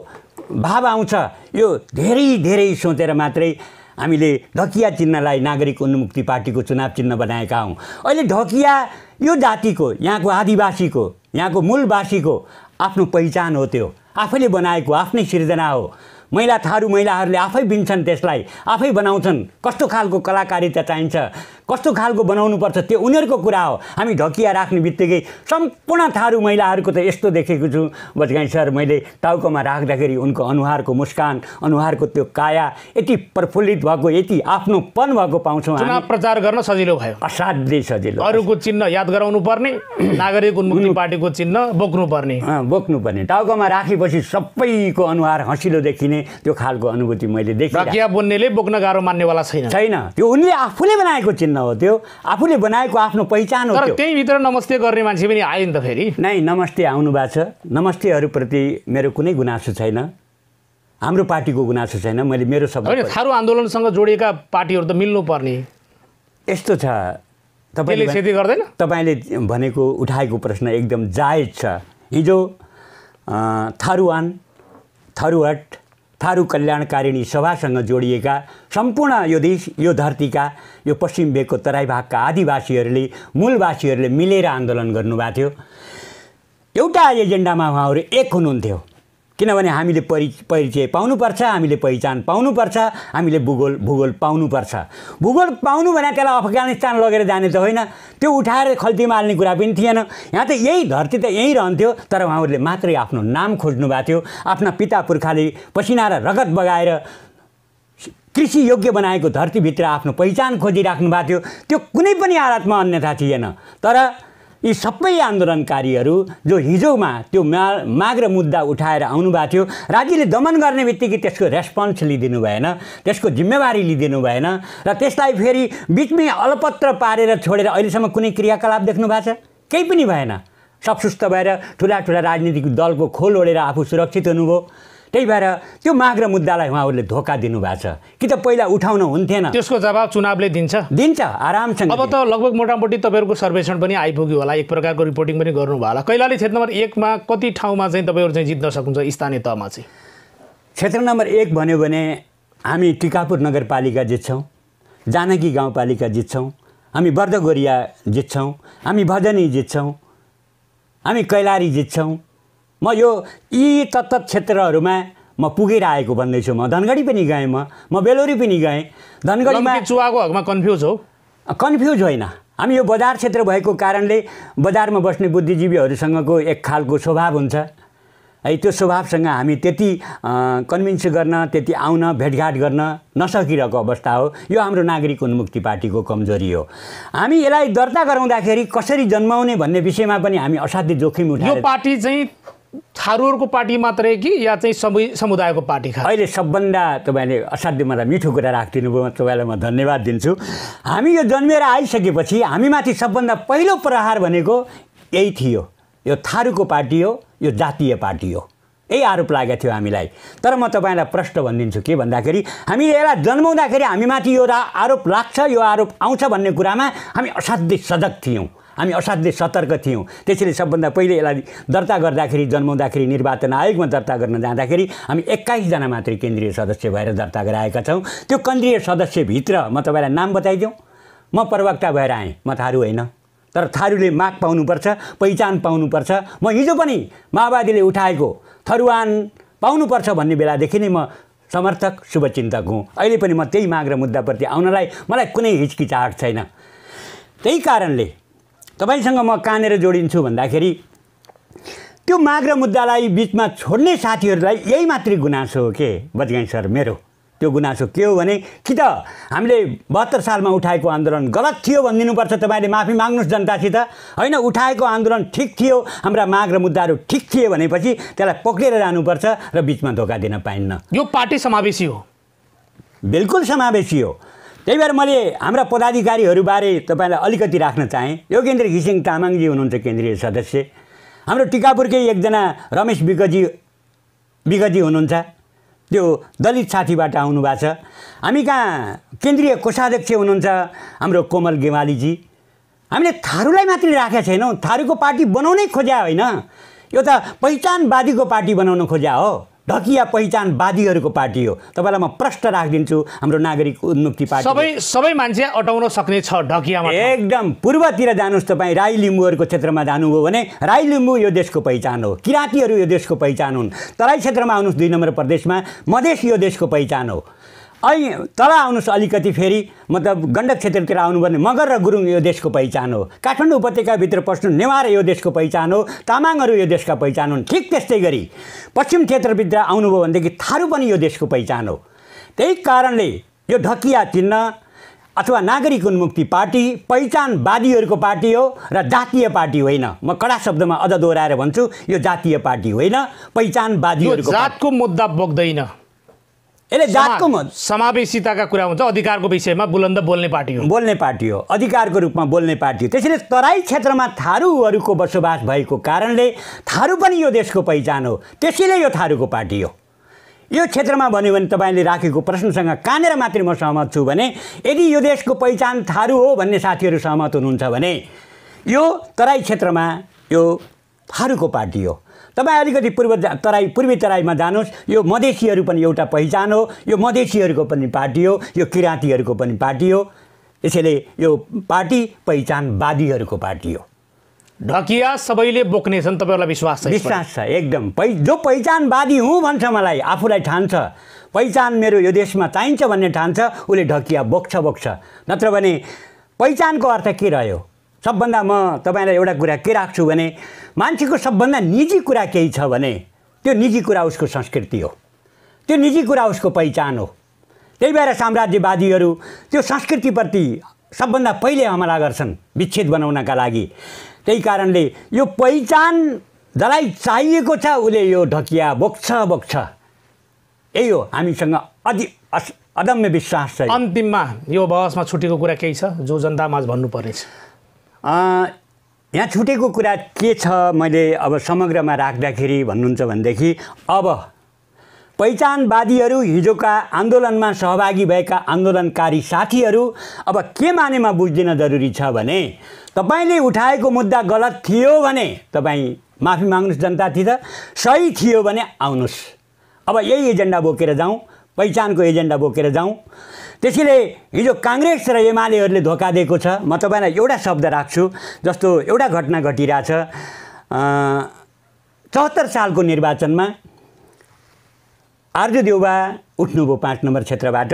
भाव आउँछ, यो धेरै सोचेर मात्रै हामीले ढकिया चिन्हलाई नागरिक उन्मुक्ति पार्टीको चुनाव चिन्ह बनाएका हौँ। अहिले ढकिया यो जातिको, यहाँको आदिवासीको, यहाँको मूलवासीको आफ्नो पहिचान हो। त्यो आफैले बनाएको आफ्नै सिर्जना हो। थारू महिलाहरूले आफै बिन्छन्, त्यसलाई आफै बनाउँछन्। कस्तो खालको कलाकारिता चाहिन्छ, कस्तो खालको बनाउनुपर्छ, त्यो उनीहरूको कुरा हो। हामी ढकिया राख्ने बित्तिकै सम्पूर्ण थारू महिलाहरूको त यस्तो देखेको छु बजगाई सर, मैले टाउकोमा राख्दाखेरि उनको अनुहारको मुस्कान, अनुहारको त्यो काया यति प्रफुल्लित भएको, यति आफ्नोपन भएको पाउँछौँ। चुनाव प्रचार गर्न सजिलो भयो, असाध्यै सजिलो। अरूको चिन्ह याद गराउनु पर्ने, नागरिक उन्मुक्ति पार्टीको चिन्ह बोक्नुपर्ने, टाउकोमा राखेपछि सबैको अनुहार हँसिलो देखिने, त्यो खालको अनुभूति मैले देखेँ। ढकिया बोन्नेले बोक्न गाह्रो मान्नेवाला छैन। त्यो उनले आफूले बनाएको चिन्ह हो, त्यो आफूले बनाएको आफ्नो पहिचान हो। तर त्यही भित्र नमस्ते गर्ने मान्छे पनि आयो नि त फेरि। नै नमस्ते आउनु भएको छ। नमस्तेहरूप्रति मेरो कुनै गुनासो छैन, हाम्रो पार्टीको गुनासो छैन। मैले मेरो शब्द थारू आन्दोलनसँग जोडिएका पार्टीहरू त मिल्नु पर्ने। यस्तो छ, तपाईँले खेती गर्दैन? तपाईँले भनेको उठाएको प्रश्न एकदम जायज छ। हिजो थारूवान, थारूहट, थारू कल्याणकारिणी सभासँग जोडिएका सम्पूर्ण यो देश, यो धरतीका, यो पश्चिम भेगको तराई भागका आदिवासीहरूले, मूलवासीहरूले मिलेर आन्दोलन गर्नुभएको थियो। एउटा एजेन्डामा उहाँहरू एक हुनुहुन्थ्यो। किनभने हामीले परिचय पाउनुपर्छ, हामीले पहिचान पाउनुपर्छ, हामीले भूगोल पाउनुपर्छ। भूगोल पाउनु भने त्यसलाई अफगानिस्तान लगेर जाने त होइन, त्यो उठाएर खल्तीमा हाल्ने कुरा पनि थिएन। यहाँ त यही धरती त यहीँ रहन्थ्यो। तर उहाँहरूले मात्रै आफ्नो नाम खोज्नु भएको थियो। आफ्ना पिता पुर्खाले पसिना र रगत बगाएर कृषि योग्य बनाएको धरतीभित्र आफ्नो पहिचान खोजिराख्नु भएको थियो। त्यो कुनै पनि हालतमा अन्यथा थिएन। तर यी सबै आन्दोलनकारीहरू जो हिजोमा त्यो माग र मुद्दा उठाएर आउनुभएको थियो, राज्यले दमन गर्ने बित्तिकै त्यसको रेस्पोन्स लिदिनु भएन, त्यसको जिम्मेवारी लिदिनु भएन र त्यसलाई फेरि बिचमै अलपत्र पारेर छोडेर अहिलेसम्म कुनै क्रियाकलाप देख्नु भएको छ? केही पनि भएन। सबसुस्त भएर ठुला ठुला राजनीतिक दलको खोल ओढेर आफू सुरक्षित हुनुभयो। त्यही भएर त्यो माग र मुद्दालाई उहाँहरूले धोका दिनुभएको छ कि त पहिला उठाउन हुन्थेन। त्यसको जवाब चुनावले दिन्छ आरामसँग। अब त लगभग मोटामोटी तपाईँहरूको सर्वेक्षण पनि आइपुग्यो होला, एक प्रकारको रिपोर्टिङ पनि गर्नुभयो होला। कैलाली क्षेत्र नम्बर 1 मा कति ठाउँमा चाहिँ तपाईँहरू चाहिँ जित्न सक्नुहुन्छ स्थानीय तहमा चाहिँ? क्षेत्र नम्बर 1 भन्यो भने हामी टिकापुर नगरपालिका जित्छौँ, जानकी गाउँपालिका जित्छौँ, हामी बर्दगोरिया जित्छौँ, हामी भजनी जित्छौँ, हामी कैलाली जित्छौँ। म यो यी तत्त क्षेत्रहरूमा म पुगेर आएको भन्दैछु। म धनगढी पनि गएँ, म बेलोरी पनि गएँ। धनगढीमा चुवाको हकमा कन्फ्युज हो? कन्फ्युज होइन, हामी यो बजार क्षेत्र भएको कारणले बजारमा बस्ने बुद्धिजीवीहरूसँगको एक खालको स्वभाव हुन्छ है। त्यो स्वभावसँग हामी त्यति कन्भिन्स गर्न, त्यति आउन, भेटघाट गर्न नसकिरहेको अवस्था हो। यो हाम्रो नागरिक उन्मुक्ति पार्टीको कमजोरी हो। हामी यसलाई दर्ता गराउँदाखेरि कसरी जन्माउने भन्ने विषयमा पनि हामी असाध्य जोखिम उठाएर। यो पार्टी चाहिँ थारूहरूको पार्टी मात्रै कि या चाहिँ समुदायको पार्टी? अहिले सबभन्दा तपाईँले असाध्य मलाई मिठो कुरा राखिदिनु भयो, तपाईँलाई म धन्यवाद दिन्छु। हामी यो जन्मिएर आइसकेपछि हामीमाथि सबभन्दा पहिलो प्रहार भनेको यही थियो, यो थारूको पार्टी हो, यो जातीय पार्टी हो, यही आरोप लागेको थियो हामीलाई। तर म तपाईँलाई प्रश्न भनिदिन्छु के भन्दाखेरि हामीले यसलाई जन्माउँदाखेरि हामीमाथि यो आरोप लाग्छ, यो आरोप आउँछ भन्ने कुरामा हामी असाध्यै सजग थियौँ, हामी असाध्यै सतर्क थियौँ। त्यसैले सबभन्दा पहिले यसलाई दर्ता गर्दाखेरि, जन्माउँदाखेरि निर्वाचन आयोगमा दर्ता गर्न जाँदाखेरि हामी 21 जना मात्रै केन्द्रीय सदस्य भएर दर्ता गराएका छौँ। त्यो केन्द्रीय सदस्यभित्र म तपाईँलाई नाम बताइदिउँ, म प्रवक्ता भएर आएँ, म थारू होइन। तर थारूले माग पाउनुपर्छ, पहिचान पाउनुपर्छ। म हिजो पनि माओवादीले उठाएको थरुवान पाउनुपर्छ भन्ने बेलादेखि नै म समर्थक शुभचिन्तक हुँ। अहिले पनि म त्यही माग र मुद्दाप्रति आउनलाई मलाई कुनै हिचकिचाहट छैन। त्यही कारणले तपाईँसँग म कहाँनिर जोडिन्छु भन्दाखेरि त्यो माग र मुद्दालाई बिचमा छोड्ने साथीहरूलाई यही मात्रै गुनासो हो के बजगाई सर? मेरो त्यो गुनासो के हो भने कि त हामीले 72 सालमा उठाएको आन्दोलन गलत थियो भनिदिनुपर्छ, तपाईँले माफी माग्नुहोस् जनतासित। होइन, उठाएको आन्दोलन ठिक थियो, हाम्रा माग र मुद्दाहरू ठिक थिए भनेपछि त्यसलाई पक्रेर जानुपर्छ र बिचमा धोका दिन पाइन्न। यो पार्टी समावेशी हो? बिल्कुल समावेशी हो। त्यही भएर मैले हाम्रा पदाधिकारीहरूबारे तपाईँलाई अलिकति राख्न चाहेँ। योगेन्द्र घिसिङ तामाङजी हुनुहुन्छ केन्द्रीय सदस्य, हाम्रो टिकापुरकै एकजना रमेश विगजी हुनुहुन्छ, त्यो दलित साथीबाट आउनुभएको छ। हामी कहाँ केन्द्रीय कोषाध्यक्ष हुनुहुन्छ हाम्रो कोमल गेवालीजी। हामीले थारूलाई मात्रै राखेका छैनौँ, थारूको पार्टी बनाउनै खोज्या होइन, यो त पहिचानवादीको पार्टी बनाउन खोज्या हो, ढकिया पहिचानवादीहरूको पार्टी हो। तपाईँलाई म प्रश्न राखिदिन्छु, हाम्रो नागरिक उन्मुक्ति पार्टी सबै मान्छे अटाउन सक्ने छ ढकियामा? एकदम पूर्वतिर जानुहोस् तपाईँ, राई लिम्बूहरूको क्षेत्रमा जानुभयो भने राई लिम्बू यो देशको पहिचान हो, किराँतीहरू यो देशको पहिचान हुन्। तराई क्षेत्रमा आउनुहोस् 2 नम्बर प्रदेशमा, मधेस यो देशको पहिचान हो। अहिले तल आउनुहोस् अलिकति फेरि, मतलब गण्डक क्षेत्रतिर आउनु भने मगर र गुरुङ यो देशको पहिचान हो। काठमाडौँ उपत्यकाभित्र पस्नु नेवार यो देशको पहिचान हो, तामाङहरू यो देशका पहिचान हुन्। ठिक त्यस्तै गरी पश्चिम क्षेत्रभित्र आउनुभयो भनेदेखि थारू पनि यो देशको पहिचान हो। त्यही कारणले यो ढकिया चिन्ह अथवा नागरिक उन्मुक्ति पार्टी पहिचानवादीहरूको पार्टी हो र जातीय पार्टी होइन। म कडा शब्दमा अझ दोहोऱ्याएर भन्छु, यो जातीय पार्टी होइन, पहिचानवादीहरूको। जातको मुद्दा बोक्दैन, यसले जातको समावेशिताका कुरा हुन्छ, अधिकारको विषयमा बुलन्द बोल्ने पार्टी हो, अधिकारको रूपमा बोल्ने पार्टी हो। त्यसैले तराई क्षेत्रमा थारूहरूको बसोबास भएको कारणले थारू पनि यो देशको पहिचान हो, त्यसैले यो थारूको पार्टी हो। यो क्षेत्रमा भन्यो भने तपाईँले राखेको प्रश्नसँग कहाँनिर मात्रै म सहमत छु भने यदि यो देशको पहिचान थारू हो भन्ने साथीहरू सहमत हुनुहुन्छ भने यो तराई क्षेत्रमा यो थारूको पार्टी हो। तपाईँ अलिकति पूर्वी तराईमा जानुहोस्, यो मधेसीहरू पनि एउटा पहिचान हो, यो मधेसीहरूको पनि पार्टी हो, यो किराँतीहरूको पनि पार्टी हो। त्यसैले यो पार्टी पहिचानवादीहरूको पार्टी हो। ढकिया सबैले बोक्ने छन्, तपाईँहरूलाई विश्वास छ? विश्वास छ एकदम। जो पहिचानवादी हुँ भन्छ, मलाई आफूलाई ठान्छ, पहिचान मेरो यो देशमा चाहिन्छ भन्ने ठान्छ, उसले ढकिया बोक्छ। नत्र भने पहिचानको अर्थ के रह्यो? सबभन्दा म तपाईँलाई एउटा कुरा के राख्छु भने मान्छेको सबभन्दा निजी कुरा केही छ भने त्यो निजी कुरा उसको संस्कृति हो, त्यो निजी कुरा उसको पहिचान हो। त्यही भएर साम्राज्यवादीहरू त्यो संस्कृतिप्रति सबभन्दा पहिले हमला गर्छन् विच्छेद बनाउनका लागि। त्यही कारणले यो पहिचान जसलाई चाहिएको छ उसले यो ढकिया बोक्छ यही हो। हामीसँग अदम्य विश्वास छ। अन्तिममा यो बहसमा छुटेको कुरा केही छ जो जनतामाझ भन्नुपर्नेछ? यहाँ छुटेको कुरा के छ, मैले अब समग्रमा राख्दाखेरि भन्नुहुन्छ भनेदेखि अब पहिचानवादीहरू, हिजोका आन्दोलनमा सहभागी भएका आन्दोलनकारी साथीहरू अब के मानेमा बुझ्दिन जरुरी छ भने तपाईले उठाएको मुद्दा गलत थियो भने तपाईँ माफी माग्नुहोस् जनतातिर, सही थियो भने आउनुहोस्। अब यही एजेन्डा बोकेर जाउँ, पहिचानको एजेन्डा बोकेर जाउँ। त्यसैले हिजो काङ्ग्रेस र एमालेहरूले धोका दिएको छ। म तपाईँलाई एउटा शब्द राख्छु। जस्तो एउटा घटना घटिरहेछ 74 सालको निर्वाचनमा आर्जु देउबा उठ्नुभयो 5 नम्बर क्षेत्रबाट।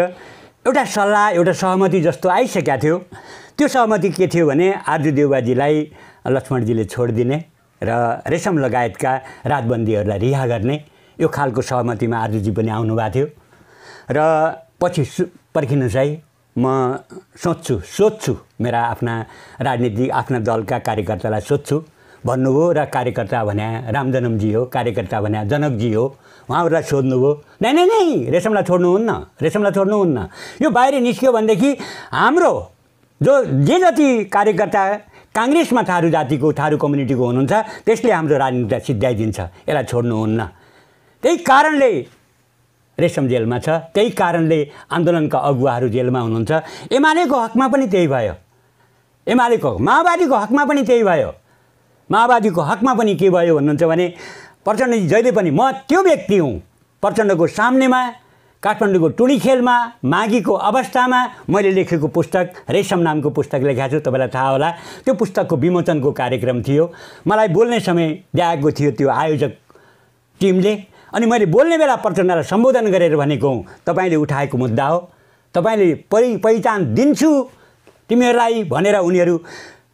एउटा सल्लाह, एउटा सहमति जस्तो आइसकेको थियो। त्यो सहमति के थियो भने आर्जु देउबाजीलाई लक्ष्मणजीले छोडिदिने र रेशम लगायतका राजबन्दीहरूलाई रिहा गर्ने, यो खालको सहमतिमा आर्जुजी पनि आउनुभएको थियो। र पछि पर्खिनुहोस् है, म सोध्छु मेरा आफ्ना राजनीतिक आफ्ना दलका कार्यकर्तालाई सोध्छु भन्नुभयो र कार्यकर्ता भने रामजनमजी हो, कार्यकर्ता भने जनकजी हो, उहाँहरूलाई सोध्नुभयो। नै रेशमलाई छोड्नुहुन्न। यो बाहिर निस्क्यो भनेदेखि हाम्रो जे जति कार्यकर्ता काङ्ग्रेसमा थारू जातिको, थारू कम्युनिटीको हुनुहुन्छ त्यसले हाम्रो राजनीतिलाई सिद्ध्याइदिन्छ, यसलाई छोड्नुहुन्न। त्यही कारणले रेशम जेलमा छ, त्यही कारणले आन्दोलनका अगुवाहरू जेलमा हुनुहुन्छ। एमालेको हकमा पनि त्यही भयो, माओवादीको हकमा पनि त्यही भयो। माओवादीको हकमा पनि के भयो भन्नुहुन्छ भने प्रचण्डजी जहिले पनि, म त्यो व्यक्ति हुँ प्रचण्डको सामनेमा काठमाडौँको टुडी खेलमा माघीको अवस्थामा मैले लेखेको पुस्तक रेशम नामको पुस्तक लेखेको छु। तपाईँलाई थाहा होला, त्यो पुस्तकको विमोचनको कार्यक्रम थियो। मलाई बोल्ने समय दिएको थियो त्यो आयोजक टिमले। अनि मैले बोल्ने बेला प्रचण्डलाई सम्बोधन गरेर भनेको हुँ, तपाईँले उठाएको मुद्दा हो, तपाईँले पहिचान दिन्छु तिमीहरूलाई भनेर उनीहरू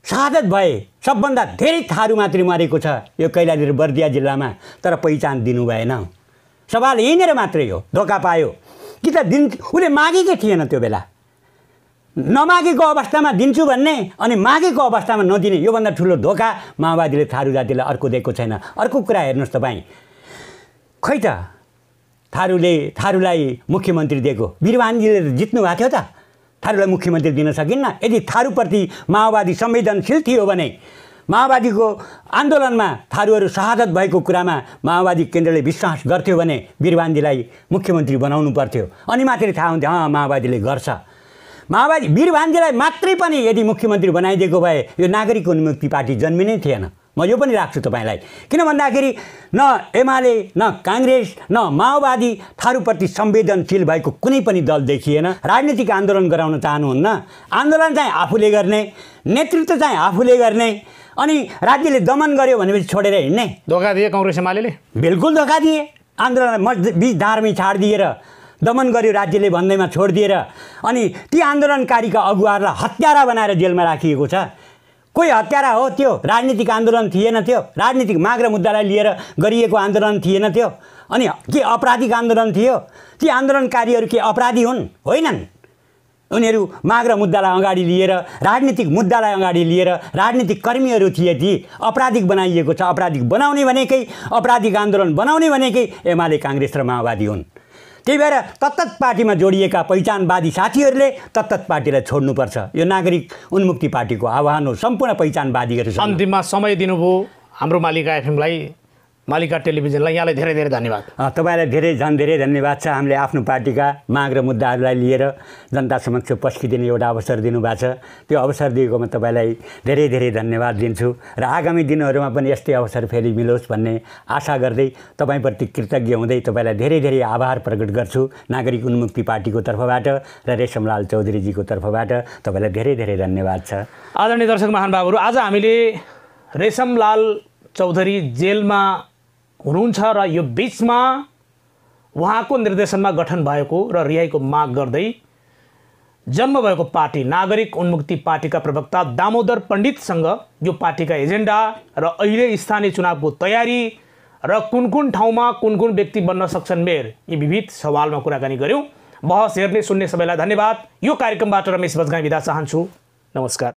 शहादत भए। सबभन्दा धेरै थारू मात्रै मरेको छ यो कैलाली र बर्दिया जिल्लामा, तर पहिचान दिनु भएन। सवाल यहीँनिर मात्रै हो, धोका पायो कि त उसले मागेकै थिएन त्यो बेला। नमागेको अवस्थामा दिन्छु भन्ने अनि मागेको अवस्थामा नदिने, योभन्दा ठुलो धोका माओवादीले थारू जातिलाई अर्को दिएको छैन। अर्को कुरा हेर्नुहोस् तपाईँ, खै त थारूलाई मुख्यमन्त्री दिएको, वीरवानजीले जित्नु भएको थियो त, थारूलाई मुख्यमन्त्री दिन सकिन्न। यदि थारूप्रति माओवादी संवेदनशील थियो भने माओवादीको आन्दोलनमा थारूहरू शहादत भएको कुरामा माओवादी केन्द्रले विश्वास गर्थ्यो भने वीरवानजीलाई मुख्यमन्त्री बनाउनु पर्थ्यो। अनि मात्रै थाहा हुन्थ्यो माओवादीले गर्छ। माओवादी वीरवानजीलाई मात्रै पनि यदि मुख्यमन्त्री बनाइदिएको भए यो नागरिक उन्मुक्ति पार्टी जन्मिनै थिएन। म यो पनि राख्छु तपाईँलाई, किन भन्दाखेरि न एमाले, न काङ्ग्रेस, न माओवादी थारूप्रति संवेदनशील भएको कुनै पनि दल देखिएन। राजनीतिक आन्दोलन गराउन चाहनुहुन्न, आन्दोलन चाहिँ आफूले गर्ने, नेतृत्व चाहिँ आफूले गर्ने, अनि राज्यले दमन गर्यो भनेपछि छोडेर हिँड्ने। धोका दिए काङ्ग्रेस एमालेले, बिल्कुल धोका दिए। आन्दोलन बीच धारमै छाडिदिएर दमन गर्यो राज्यले भन्दैमा छोडिदिएर, अनि ती आन्दोलनकारीका अगुवाहरूलाई हत्यारा बनाएर जेलमा राखिएको छ। कोही हत्यारा हो त्यो? राजनीतिक आन्दोलन थिएन त्यो, राजनीतिक माग र मुद्दालाई लिएर गरिएको आन्दोलन थिएन त्यो। अनि के आपराधिक आन्दोलन थियो? ती आन्दोलनकारीहरू के अपराधी हुन्? होइनन्। उनीहरू माग र मुद्दालाई अगाडि लिएर, राजनीतिक मुद्दालाई अगाडि लिएर राजनीतिक कर्मीहरू थिए, ती अपराधिक बनाइएको छ। अपराधिक बनाउने भनेकै, अपराधिक आन्दोलन बनाउने भनेकै एमाले, काङ्ग्रेस र माओवादी हुन्। त्यही भएर तत्त पार्टीमा जोडिएका पहिचानवादी साथीहरूले तत्त पार्टीलाई छोड्नुपर्छ। यो नागरिक उन्मुक्ति पार्टीको आह्वान हो सम्पूर्ण पहिचानवादीहरू। अन्तिममा समय दिनुभयो हाम्रो मालिका एफएमलाई, मालिका टेलिभिजनलाई, यहाँलाई धेरै धेरै धन्यवाद। तपाईँलाई धेरै धन्यवाद छ। हामीले आफ्नो पार्टीका माग र मुद्दाहरूलाई लिएर जनता समक्ष पस्किदिने एउटा अवसर दिनुभएको छ। त्यो अवसर दिएकोमा तपाईँलाई धेरै धेरै धन्यवाद दिन्छु र आगामी दिनहरूमा पनि यस्तै अवसर फेरि मिलोस् भन्ने आशा गर्दै तपाईँप्रति कृतज्ञ हुँदै तपाईँलाई धेरै धेरै आभार प्रकट गर्छु नागरिक उन्मुक्ति पार्टीको तर्फबाट र रेशमलाल चौधरीजीको तर्फबाट। तपाईँलाई धेरै धेरै धन्यवाद छ। आदरणीय दर्शक महानुभावहरू, आज हामीले रेशमलाल चौधरी जेलमा हुनुहुन्छ र यो बीचमा उहाँको निर्देशनमा गठन भएको र रिहाईको माग गर्दै जन्म भएको पार्टी नागरिक उन्मुक्ति पार्टीका प्रवक्ता दामोदर पण्डितसँग यो पार्टीका एजेन्डा र अहिले स्थानीय चुनावको तयारी र कुन ठाउँमा कुन व्यक्ति बन्न सक्छन् मेयर, यी विविध सवालमा कुराकानी गऱ्यौँ। बहस हेर्ने सुन्ने सबैलाई धन्यवाद। यो कार्यक्रमबाट रमेश बजगाई बिदा चाहन्छु। नमस्कार।